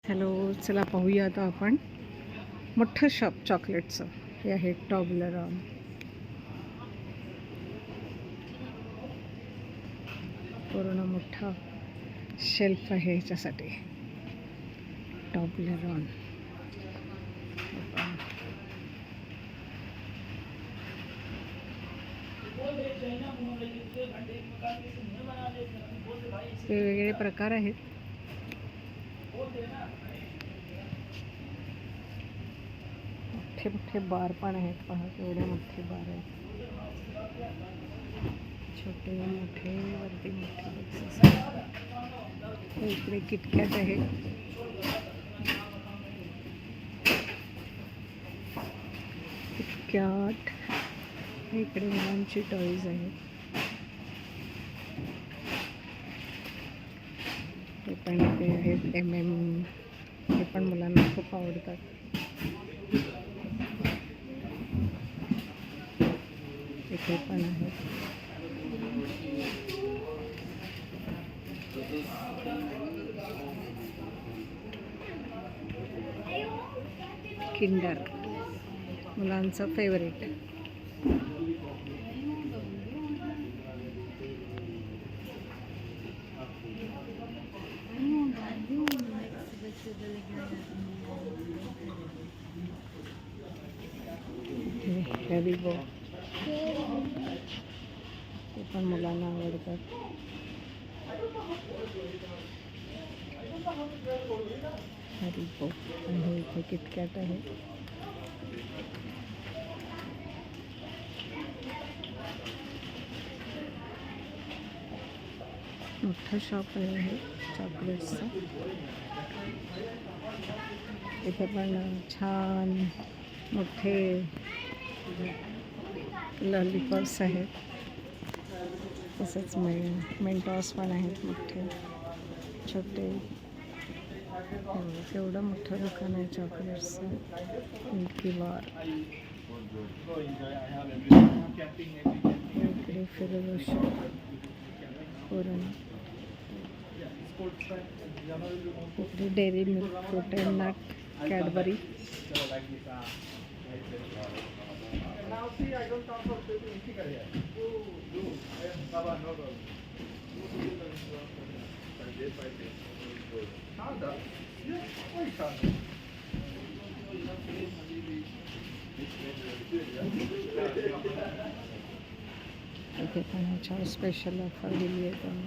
Hello, चला पाहूया आता आपण मोठं शॉप चॉकलेटचं. हे आहे टॉबलरॉन. पूर्ण मोठा शेल्फ आहे ह्याच्यासाठी. टॉबलरॉन वेगवेगळे प्रकार आहेत. मोठे मोठे बार पण आहेत. पहा एवढे मोठे बार आहेत. छोटे मोठे वरती मोठे बॉक्सेस. इकडे किटकॅट आहे. किटकॅट. इकडे मुलांची टॉईज आहेत. हे पण इथे आहेत MM. हे पण मुलांना खूप आवडतात. इथे पण आहेत. किंडर मुलांचं फेवरेट. हॅरिबो. ते पण मुलांना आवडतात. हॅरिबो आहे. इथे किटकॅट आहे. मोठं शॉप आहे चॉकलेट्सचं. इथे पण छान मोठे लॉलीपॉप्स आहेत. तसंच मेंटॉस पण आहेत मोठे छोटे. एवढं मोठं दुकान आहे चॉकलेट्सचं. मिल्की बार. इकडे फिरोशो पूर्ण. इकडे Dairy Milk, fruit and nut, Cadbury. इथे पण ह्याच्यावर स्पेशल ऑफर दिली आहे त्यांनी.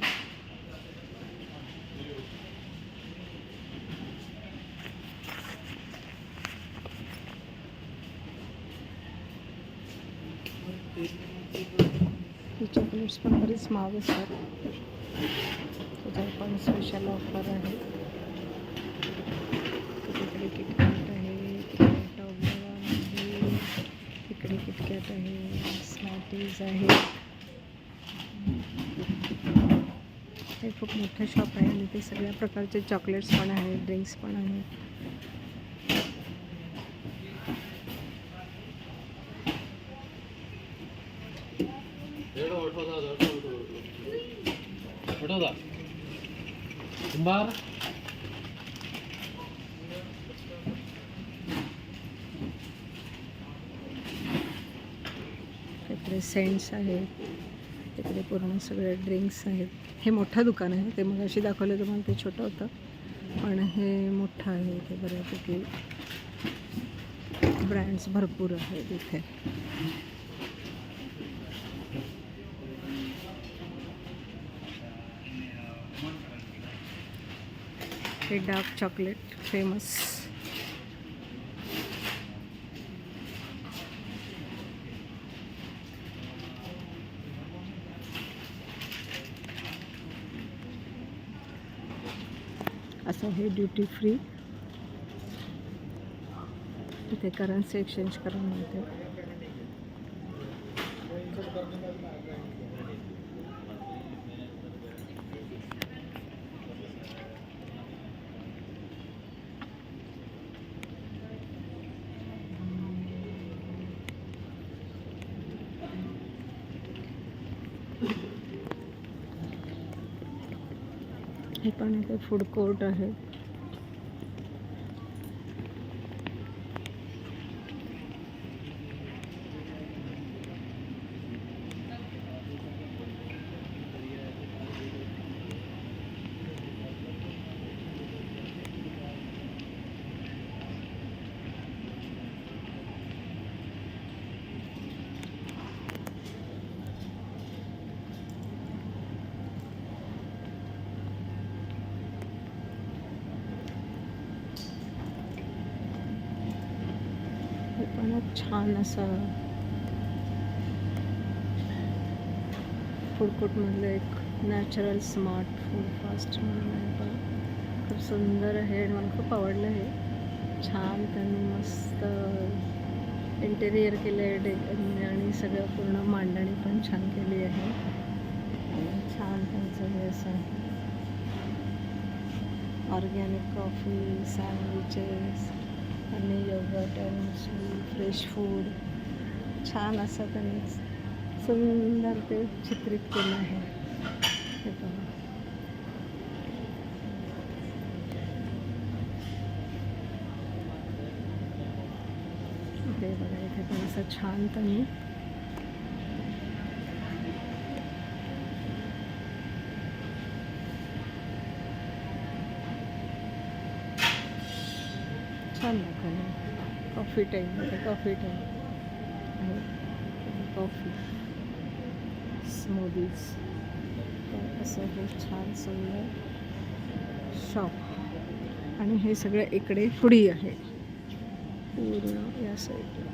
ही चॉकलेट्स पण बरीच महाग असतात. त्याच्यावर पण स्पेशल ऑफर आहे. तिकडे किटकॅट आहे. तिकडे टॉबलरॉन आहे. तिकडे किटकॅट आहे. स्मॅटीज आहे. हे खूप मोठं शॉप आहे आणि ते सगळ्या प्रकारचे चॉकलेट्स पण आहेत, ड्रिंक्स पण आहेत. इकडे सेंट्स आहेत. तिकडे पूर्ण सगळे ड्रिंक्स आहेत. हे मोठं दुकान आहे. ते मग अशी दाखवलं तुम्हाला ते छोटं होतं, पण हे मोठं आहे. ते बऱ्यापैकी ब्रँड्स भरपूर आहेत इथे. हे डार्क चॉकलेट फेमस. असं हे ड्युटी फ्री. इथे करन्सी एक्सचेंज करून मिळते. हे पण इथे फूड कोर्ट आहे. पण छान असं फूड कोर्टमधलं एक नॅचरल स्मार्ट फूड फास्ट म्हणून आहे पण खूप सुंदर आहे आणि मला खूप आवडलं हे. छान त्यांनी मस्त इंटेरियर केलं आहे आणि सगळं पूर्ण मांडणी पण छान केली आहे. छान त्यांचं हे असं ऑर्गॅनिक कॉफी, सँडविचेस आणि योगर्ट आणि फ्रेश फूड छान असं त्यांनी सुंदर ते चित्रित केलं आहे. हे बघा. ते बघा इथे पण असं छान त्यांनी छान दाखवलं. कॉफी टाईम आहे, कॉफी टाईम आहे, कॉफी स्मूदीज तर असं हे छान सुंदर शॉप आणि हे सगळं इकडे पुढी आहे पूर्ण या साईडला.